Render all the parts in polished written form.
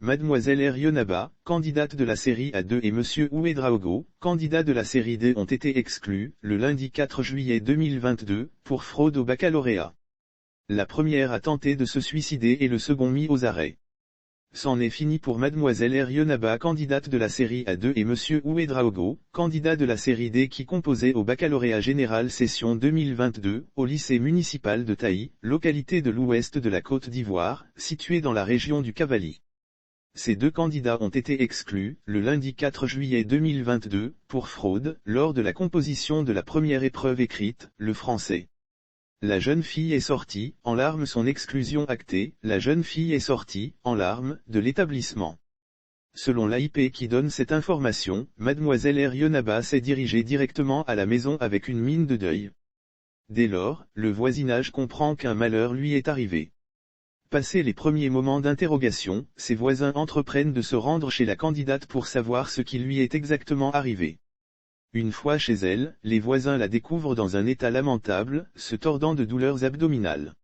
Mademoiselle Erionaba, candidate de la série A2 et Monsieur Ouedraogo, candidat de la série D ont été exclus, le lundi 4 juillet 2022, pour fraude au baccalauréat. La première a tenté de se suicider et le second mis aux arrêts. C'en est fini pour Mademoiselle Erionaba, candidate de la série A2 et Monsieur Ouedraogo, candidat de la série D qui composait au baccalauréat général session 2022, au lycée municipal de Taï, localité de l'ouest de la Côte d'Ivoire, située dans la région du Cavali. Ces deux candidats ont été exclus, le lundi 4 juillet 2022, pour fraude, lors de la composition de la première épreuve écrite, le français. La jeune fille est sortie, en larmes, son exclusion actée, la jeune fille est sortie, en larmes, de l'établissement. Selon l'AIP qui donne cette information, Mademoiselle Erionaba s'est dirigée directement à la maison avec une mine de deuil. Dès lors, le voisinage comprend qu'un malheur lui est arrivé. Passés les premiers moments d'interrogation, ses voisins entreprennent de se rendre chez la candidate pour savoir ce qui lui est exactement arrivé. Une fois chez elle, les voisins la découvrent dans un état lamentable, se tordant de douleurs abdominales.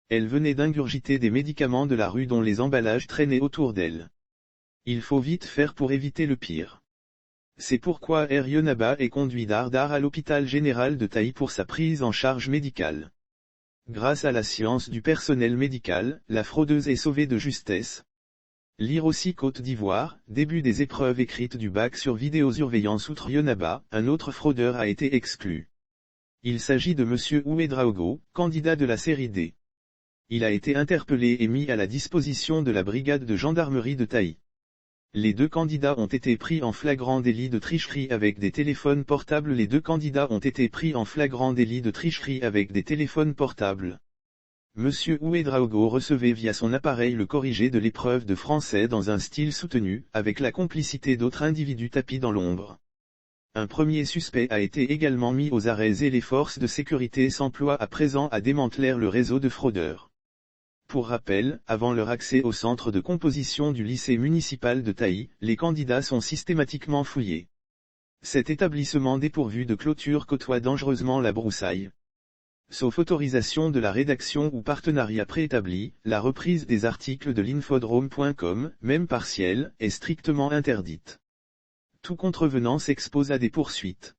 Elle venait d'ingurgiter des médicaments de la rue dont les emballages traînaient autour d'elle. Il faut vite faire pour éviter le pire. C'est pourquoi Erionaba est conduit d'Ardar à l'hôpital général de Taï pour sa prise en charge médicale. Grâce à la science du personnel médical, la fraudeuse est sauvée de justesse. Lire aussi Côte d'Ivoire, début des épreuves écrites du bac sur vidéosurveillance. Outre Erionaba, un autre fraudeur a été exclu. Il s'agit de Monsieur Ouedraogo, candidat de la série D. Il a été interpellé et mis à la disposition de la brigade de gendarmerie de Taï. Les deux candidats ont été pris en flagrant délit de tricherie avec des téléphones portables. Les deux candidats ont été pris en flagrant délit de tricherie avec des téléphones portables. Monsieur Ouedraogo recevait via son appareil le corrigé de l'épreuve de français dans un style soutenu, avec la complicité d'autres individus tapis dans l'ombre. Un premier suspect a été également mis aux arrêts et les forces de sécurité s'emploient à présent à démanteler le réseau de fraudeurs. Pour rappel, avant leur accès au centre de composition du lycée municipal de Taï, les candidats sont systématiquement fouillés. Cet établissement dépourvu de clôture côtoie dangereusement la broussaille. Sauf autorisation de la rédaction ou partenariat préétabli, la reprise des articles de l'infodrome.com, même partielle, est strictement interdite. Tout contrevenant s'expose à des poursuites.